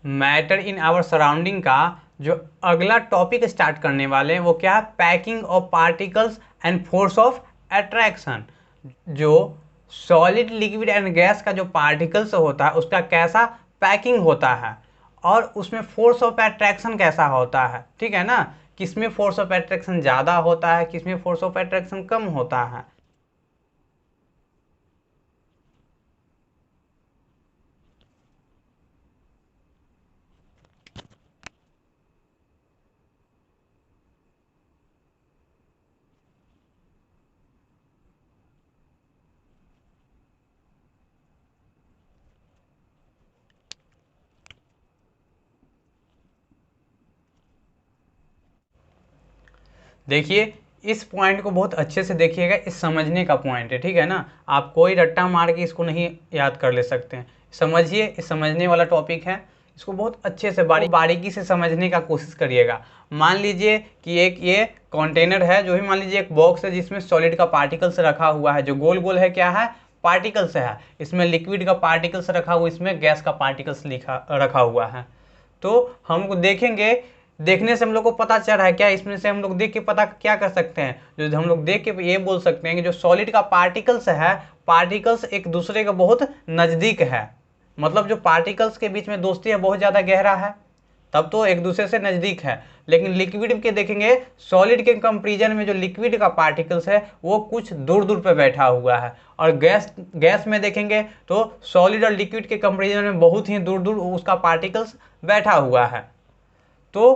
Matter in our surrounding का जो अगला टॉपिक स्टार्ट करने वाले हैं वो क्या है, packing of particles and force of attraction. जो सॉलिड लिक्विड एंड गैस का जो पार्टिकल्स होता है उसका कैसा पैकिंग होता है और उसमें फोर्स ऑफ अट्रैक्शन कैसा होता है, ठीक है ना। किसमें फोर्स ऑफ अट्रैक्शन ज़्यादा होता है, किसमें फोर्स ऑफ अट्रैक्शन कम होता है। देखिए इस पॉइंट को बहुत अच्छे से देखिएगा, इस समझने का पॉइंट है, ठीक है ना। आप कोई रट्टा मार के इसको नहीं याद कर ले सकते हैं। समझिए, इस समझने वाला टॉपिक है, इसको बहुत अच्छे से बारीकी से समझने का कोशिश करिएगा। मान लीजिए कि एक ये कंटेनर है, जो भी मान लीजिए एक बॉक्स है जिसमें सॉलिड का पार्टिकल्स रखा हुआ है, जो गोल गोल है क्या है, पार्टिकल्स है। इसमें लिक्विड का पार्टिकल्स रखा हुआ, इसमें गैस का पार्टिकल्स रखा हुआ है। तो हम देखेंगे, देखने से हम लोग को पता चल रहा है क्या, इसमें से हम लोग देख के पता क्या कर सकते हैं, जो हम लोग देख के ये बोल सकते हैं कि जो सॉलिड का पार्टिकल्स है, पार्टिकल्स एक दूसरे के बहुत नज़दीक है। मतलब जो पार्टिकल्स के बीच में दोस्ती है बहुत ज़्यादा गहरा है, तब तो एक दूसरे से नज़दीक है। लेकिन लिक्विड के देखेंगे, सॉलिड के कंपेरिजन में जो लिक्विड का पार्टिकल्स है वो कुछ दूर दूर पे बैठा हुआ है। और गैस में देखेंगे तो सॉलिड और लिक्विड के कंपेरिजन में बहुत ही दूर दूर उसका पार्टिकल्स बैठा हुआ है। तो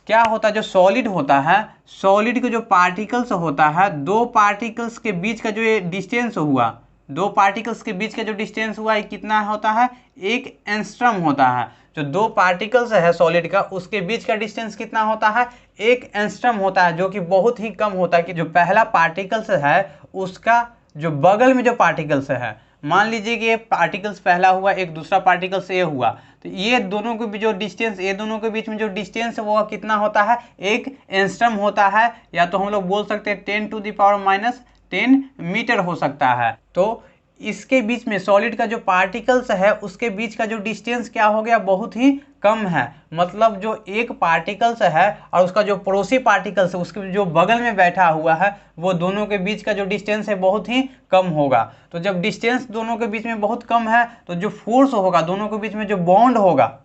क्या होता है, जो सॉलिड होता है, सॉलिड के जो पार्टिकल्स होता है, दो पार्टिकल्स के बीच का जो ये डिस्टेंस हुआ, दो पार्टिकल्स के बीच का जो डिस्टेंस हुआ ये कितना होता है, 1 एंगस्ट्रम होता है। जो दो पार्टिकल्स है सॉलिड का, उसके बीच का डिस्टेंस कितना होता है, 1 एंगस्ट्रम होता है, जो कि बहुत ही कम होता है। कि जो पहला पार्टिकल्स है उसका जो बगल में जो पार्टिकल्स है, मान लीजिए कि ये पार्टिकल्स पहला हुआ, एक दूसरा पार्टिकल्स ये हुआ, तो ये दोनों के बीच जो डिस्टेंस, ये दोनों के बीच में जो डिस्टेंस है वो कितना होता है, 1 एंगस्ट्रम होता है, या तो हम लोग बोल सकते हैं 10⁻⁻10 मीटर हो सकता है। तो इसके बीच में सॉलिड का जो पार्टिकल्स है उसके बीच का जो डिस्टेंस क्या हो गया, बहुत ही कम है। मतलब जो एक पार्टिकल्स है और उसका जो पड़ोसी पार्टिकल्स है उसके जो बगल में बैठा हुआ है, वो दोनों के बीच का जो डिस्टेंस है बहुत ही कम होगा। तो जब डिस्टेंस दोनों के बीच में बहुत कम है तो जो फोर्स होगा, दोनों के बीच में जो बॉन्ड होगा,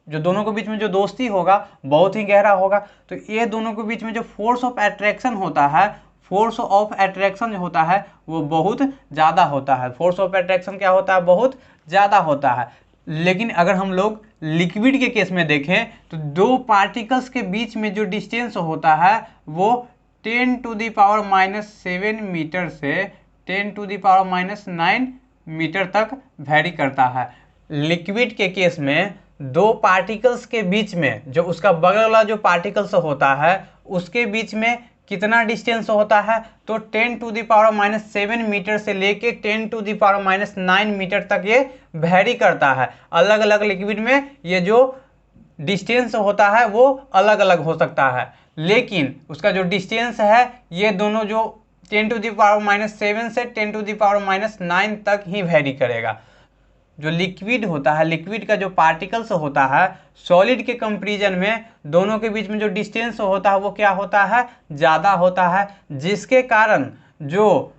जो दोनों के बीच में जो दोस्ती होगा बहुत ही गहरा होगा। तो ये दोनों के बीच में जो फोर्स ऑफ अट्रैक्शन होता है, फोर्स ऑफ अट्रैक्शन जो होता है वो बहुत ज़्यादा होता है। फोर्स ऑफ अट्रैक्शन क्या होता है, बहुत ज़्यादा होता है। लेकिन अगर हम लोग लिक्विड के केस में देखें तो दो पार्टिकल्स के बीच में जो डिस्टेंस होता है वो 10⁻⁻7 मीटर से 10⁻⁻9 मीटर तक वैरी करता है। लिक्विड के केस में दो पार्टिकल्स के बीच में जो उसका बगल वाला जो पार्टिकल्स होता है उसके बीच में कितना डिस्टेंस होता है, तो 10⁻⁻7 मीटर से लेके 10⁻⁻9 मीटर तक ये वैरी करता है। अलग अलग लिक्विड में ये जो डिस्टेंस होता है वो अलग अलग हो सकता है, लेकिन उसका जो डिस्टेंस है ये दोनों जो 10⁻⁻7 से 10⁻⁻9 तक ही वैरी करेगा। जो लिक्विड होता है, लिक्विड का जो पार्टिकल्स होता है, सॉलिड के कंपेरिजन में दोनों के बीच में जो डिस्टेंस होता है वो क्या होता है, ज़्यादा होता है। जिसके कारण जो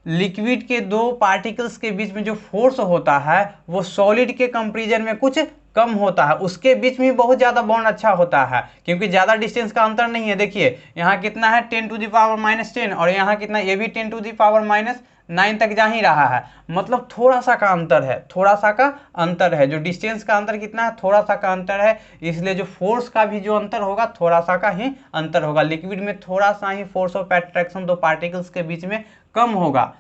लिक्विड के दो पार्टिकल्स के बीच में जो फोर्स होता है वो सॉलिड के कंपेरिजन में कुछ कम होता है। उसके बीच में बहुत ज़्यादा बॉन्ड अच्छा होता है क्योंकि ज़्यादा डिस्टेंस का अंतर नहीं है। देखिए यहाँ कितना है 10⁻⁻10 और यहाँ कितना, ये भी 10⁻⁻9 तक जा ही रहा है। मतलब थोड़ा सा का अंतर है, थोड़ा सा का अंतर है। जो डिस्टेंस का अंतर कितना है, थोड़ा सा का अंतर है। इसलिए जो फोर्स का भी जो अंतर होगा थोड़ा सा का ही अंतर होगा। लिक्विड में थोड़ा सा ही फोर्स ऑफ अट्रैक्शन दो पार्टिकल्स के बीच में कम होगा।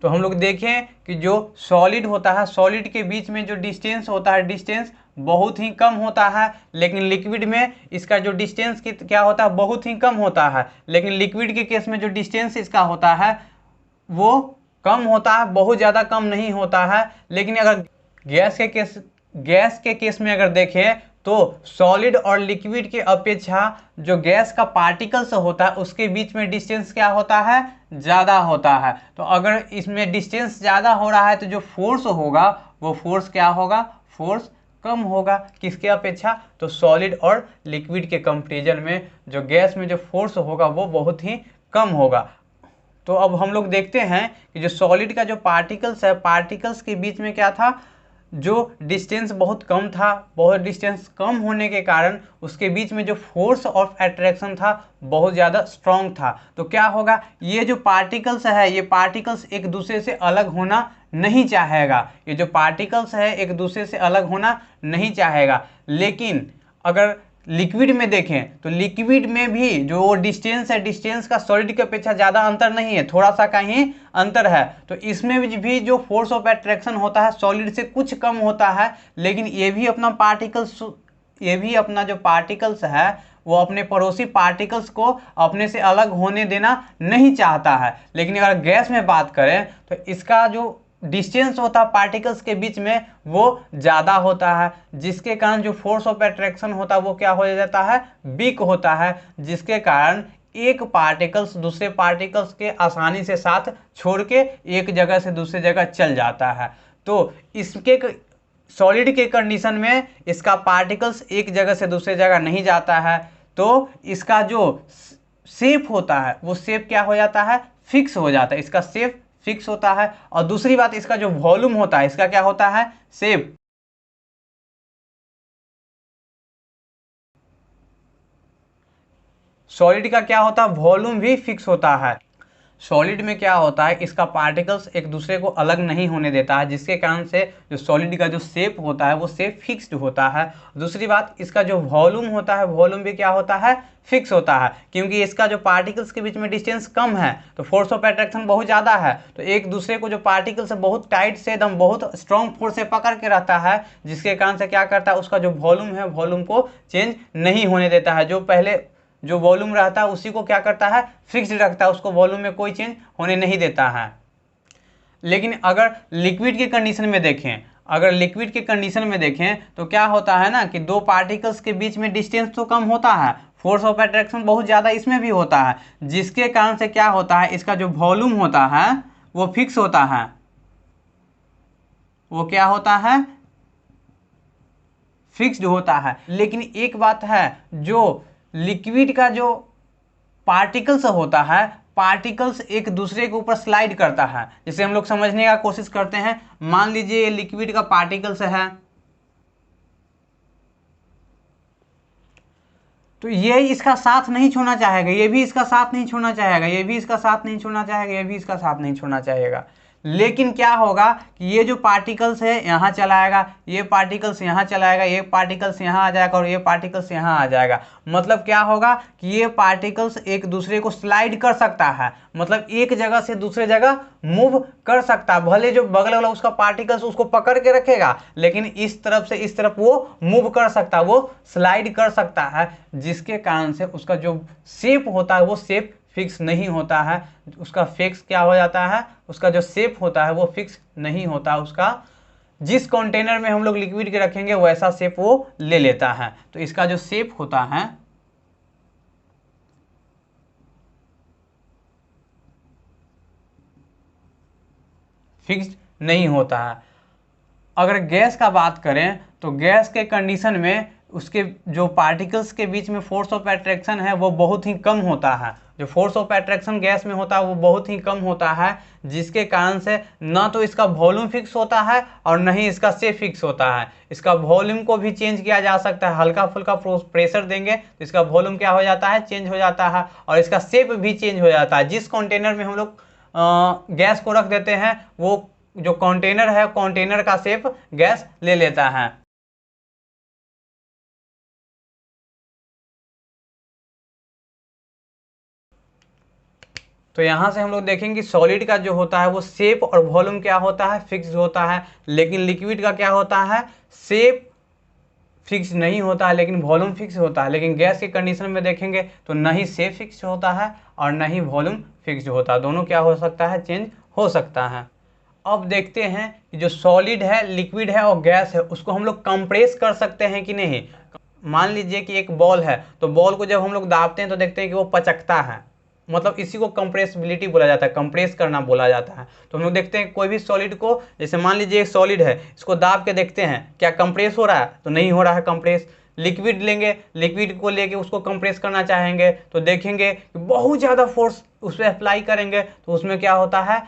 तो हम लोग देखें कि जो सॉलिड होता है, सॉलिड के बीच में जो डिस्टेंस होता है, डिस्टेंस बहुत ही कम होता है। लेकिन लिक्विड में इसका जो डिस्टेंस क्या होता है, बहुत ही कम होता है। लेकिन लिक्विड के केस में जो डिस्टेंस इसका होता है वो कम होता है, बहुत ज़्यादा कम नहीं होता है। लेकिन अगर गैस के केस में अगर देखें तो सॉलिड और लिक्विड के अपेक्षा जो गैस का पार्टिकल्स होता है उसके बीच में डिस्टेंस क्या होता है, ज़्यादा होता है। तो अगर इसमें डिस्टेंस ज़्यादा हो रहा है तो जो फोर्स होगा वो फोर्स क्या होगा, फोर्स कम होगा किसके अपेक्षा, तो सॉलिड और लिक्विड के कंपैरिजन में जो गैस में जो फोर्स होगा वो बहुत ही कम होगा। तो अब हम लोग देखते हैं कि जो सॉलिड का जो पार्टिकल्स है, पार्टिकल्स के बीच में क्या था, जो डिस्टेंस बहुत कम था, बहुत डिस्टेंस कम होने के कारण उसके बीच में जो फोर्स ऑफ अट्रैक्शन था बहुत ज़्यादा स्ट्रॉन्ग था। तो क्या होगा, ये जो पार्टिकल्स है, ये पार्टिकल्स एक दूसरे से अलग होना नहीं चाहेगा, ये जो पार्टिकल्स है एक दूसरे से अलग होना नहीं चाहेगा। लेकिन अगर लिक्विड में देखें तो लिक्विड में भी जो डिस्टेंस है, डिस्टेंस का सॉलिड की अपेक्षा ज़्यादा अंतर नहीं है, थोड़ा सा का ही अंतर है। तो इसमें भी जो फोर्स ऑफ अट्रैक्शन होता है सॉलिड से कुछ कम होता है, लेकिन ये भी अपना जो पार्टिकल्स है वो अपने पड़ोसी पार्टिकल्स को अपने से अलग होने देना नहीं चाहता है। लेकिन अगर गैस में बात करें तो इसका जो डिस्टेंस होता है पार्टिकल्स के बीच में वो ज़्यादा होता है, जिसके कारण जो फोर्स ऑफ अट्रैक्शन होता है वो क्या हो जाता है, वीक होता है, जिसके कारण एक पार्टिकल्स दूसरे पार्टिकल्स के आसानी से साथ छोड़ के एक जगह से दूसरी जगह चल जाता है। तो इसके सॉलिड के कंडीशन में इसका पार्टिकल्स एक जगह से दूसरी जगह नहीं जाता है, तो इसका जो शेप होता है वो शेप क्या हो जाता है, फिक्स हो जाता है, इसका शेप फिक्स होता है। और दूसरी बात, इसका जो वॉल्यूम होता है इसका क्या होता है, शेप सॉलिड का क्या होता है, वॉल्यूम भी फिक्स होता है। सॉलिड में क्या होता है, इसका पार्टिकल्स एक दूसरे को अलग नहीं होने देता है, जिसके कारण से जो सॉलिड का जो शेप होता है वो शेप फिक्स्ड होता है। दूसरी बात, इसका जो वॉल्यूम होता है वॉल्यूम भी क्या होता है, फिक्स होता है, क्योंकि इसका जो पार्टिकल्स के बीच में डिस्टेंस कम है तो फोर्स ऑफ अट्रैक्शन बहुत ज़्यादा है, तो एक दूसरे को जो पार्टिकल्स है बहुत टाइट से एकदम बहुत स्ट्रॉन्ग फोर्स से पकड़ के रहता है, जिसके कारण से क्या करता है, उसका जो वॉल्यूम है वॉल्यूम को चेंज नहीं होने देता है। जो पहले जो वॉल्यूम रहता है उसी को क्या करता है, फिक्स्ड रखता है, उसको वॉल्यूम में कोई चेंज होने नहीं देता है। लेकिन अगर लिक्विड के कंडीशन में देखें, अगर लिक्विड के कंडीशन में देखें तो क्या होता है ना कि दो पार्टिकल्स के बीच में डिस्टेंस तो कम होता है, फोर्स ऑफ अट्रैक्शन बहुत ज़्यादा इसमें भी होता है, जिसके कारण से क्या होता है, इसका जो वॉल्यूम होता है वो फिक्स होता है, वो क्या होता है, फिक्स्ड होता है। लेकिन एक बात है, जो लिक्विड का जो पार्टिकल्स होता है, पार्टिकल्स एक दूसरे के ऊपर स्लाइड करता है। जैसे हम लोग समझने का कोशिश करते हैं, मान लीजिए ये लिक्विड का पार्टिकल्स है, तो ये इसका साथ नहीं छोड़ना चाहेगा, ये भी इसका साथ नहीं छोड़ना चाहेगा, ये भी इसका साथ नहीं छोड़ना चाहेगा, ये भी इसका साथ नहीं छोड़ना चाहेगा। लेकिन क्या होगा कि ये जो पार्टिकल्स है यहाँ चलाएगा, ये पार्टिकल्स यहाँ चलाएगा, ये पार्टिकल्स यहाँ आ जाएगा और ये पार्टिकल्स यहाँ आ जाएगा। मतलब क्या होगा कि ये पार्टिकल्स एक दूसरे को स्लाइड कर सकता है, मतलब एक जगह से दूसरे जगह मूव कर सकता है। भले जो बगल वाला उसका पार्टिकल्स उसको पकड़ के रखेगा, लेकिन इस तरफ से इस तरफ वो मूव कर सकता है, वो स्लाइड कर सकता है, जिसके कारण से उसका जो शेप होता है वो शेप फिक्स नहीं होता है। उसका फिक्स क्या हो जाता है, उसका जो शेप होता है वो फिक्स नहीं होता, उसका जिस कंटेनर में हम लोग लिक्विड के रखेंगे वैसा शेप वो ले लेता है। तो इसका जो शेप होता है फिक्स्ड नहीं होता है। अगर गैस का बात करें तो गैस के कंडीशन में उसके जो पार्टिकल्स के बीच में फोर्स ऑफ अट्रैक्शन है वो बहुत ही कम होता है। जो फोर्स ऑफ अट्रैक्शन गैस में होता है वो बहुत ही कम होता है, जिसके कारण से ना तो इसका वॉल्यूम फिक्स होता है और न ही इसका शेप फिक्स होता है। इसका वॉल्यूम को भी चेंज किया जा सकता है, हल्का फुल्का प्रेशर देंगे तो इसका वॉल्यूम क्या हो जाता है, चेंज हो जाता है, और इसका शेप भी चेंज हो जाता है। जिस कंटेनर में हम लोग गैस को रख देते हैं वो जो कंटेनर है कंटेनर का शेप गैस ले लेता है। तो यहाँ से हम लोग देखेंगे सॉलिड का जो होता है वो शेप और वॉल्यूम क्या होता है, फिक्स होता है। लेकिन लिक्विड का क्या होता है, शेप फिक्स नहीं होता है लेकिन वॉल्यूम फिक्स होता है। लेकिन गैस के कंडीशन में देखेंगे तो न ही शेप फिक्स होता है और न ही वॉल्यूम फिक्स होता है, दोनों क्या हो सकता है, चेंज हो सकता है। अब देखते हैं कि जो सॉलिड है, लिक्विड है और गैस है उसको हम लोग कंप्रेस कर सकते हैं कि नहीं। मान लीजिए कि एक बॉल है, तो बॉल को जब हम लोग दाबते हैं तो देखते हैं कि वो पचकता है, मतलब इसी को कंप्रेसिबिलिटी बोला जाता है, कंप्रेस करना बोला जाता है। तो हम लोग देखते हैं कोई भी सॉलिड को, जैसे मान लीजिए एक सॉलिड है, इसको दाब के देखते हैं क्या कंप्रेस हो रहा है, तो नहीं हो रहा है कंप्रेस। लिक्विड लेंगे, लिक्विड को लेके उसको कंप्रेस करना चाहेंगे तो देखेंगे कि बहुत ज़्यादा फोर्स उस पर अप्लाई करेंगे तो उसमें क्या होता है,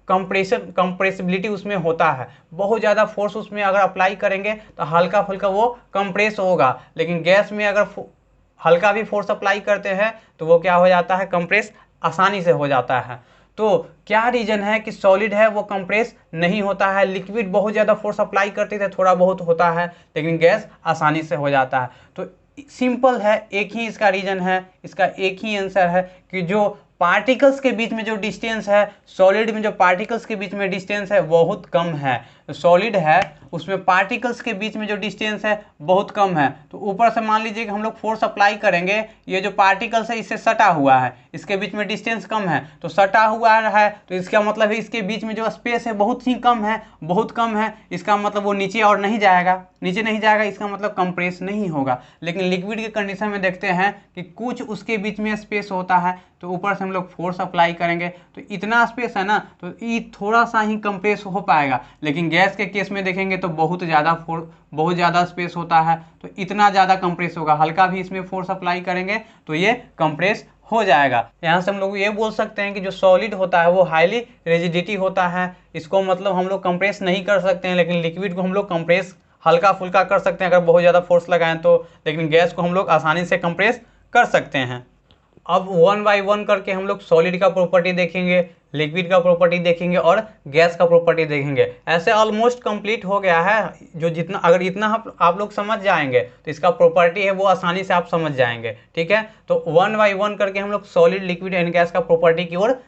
कंप्रेसिबिलिटी उसमें होता है। बहुत ज़्यादा फोर्स उसमें अगर अप्लाई करेंगे तो हल्का फुल्का वो कंप्रेस होगा, लेकिन गैस में अगर हल्का भी फोर्स अप्लाई करते हैं तो वो क्या हो जाता है, कंप्रेस आसानी से हो जाता है। तो क्या रीजन है कि सॉलिड है वो कंप्रेस नहीं होता है, लिक्विड बहुत ज़्यादा फोर्स अप्लाई करते थे थोड़ा बहुत होता है, लेकिन गैस आसानी से हो जाता है। तो सिंपल है, एक ही इसका रीजन है, इसका एक ही आंसर है कि जो पार्टिकल्स के बीच में जो डिस्टेंस है, सॉलिड में जो पार्टिकल्स के बीच में डिस्टेंस है बहुत कम है। सॉलिड है उसमें पार्टिकल्स के बीच में जो डिस्टेंस है बहुत कम है। तो ऊपर से मान लीजिए कि हम लोग फोर्स अप्लाई करेंगे, ये जो पार्टिकल्स है इससे सटा हुआ है, इसके बीच में डिस्टेंस कम है, तो सटा हुआ है तो इसका मतलब है इसके बीच में जो स्पेस है बहुत ही कम है, बहुत कम है। इसका मतलब वो नीचे और नहीं जाएगा, नीचे नहीं जाएगा, इसका मतलब कंप्रेस नहीं होगा। लेकिन लिक्विड के कंडीशन में देखते हैं कि कुछ उसके बीच में स्पेस होता है, तो ऊपर से हम लोग फोर्स अप्लाई करेंगे तो इतना स्पेस है ना, तो ये थोड़ा सा ही कंप्रेस हो पाएगा। लेकिन गैस के केस में देखेंगे तो बहुत ज़्यादा स्पेस होता है, तो इतना ज़्यादा कंप्रेस होगा। हल्का भी इसमें फोर्स अप्लाई करेंगे तो ये कंप्रेस हो जाएगा। यहाँ से हम लोग ये बोल सकते हैं कि जो सॉलिड होता है वो हाईली रिजिडिटी होता है, इसको मतलब हम लोग कंप्रेस नहीं कर सकते हैं, लेकिन लिक्विड को हम लोग कंप्रेस हल्का फुल्का कर सकते हैं अगर बहुत ज़्यादा फोर्स लगाएं तो, लेकिन गैस को हम लोग आसानी से कंप्रेस कर सकते हैं। अब वन बाय वन करके हम लोग सॉलिड का प्रॉपर्टी देखेंगे, लिक्विड का प्रॉपर्टी देखेंगे और गैस का प्रॉपर्टी देखेंगे। ऐसे ऑलमोस्ट कंप्लीट हो गया है, जो जितना अगर इतना आप लोग समझ जाएंगे तो इसका प्रॉपर्टी है वो आसानी से आप समझ जाएंगे। ठीक है, तो वन बाय वन करके हम लोग सॉलिड, लिक्विड एंड गैस का प्रॉपर्टी की ओर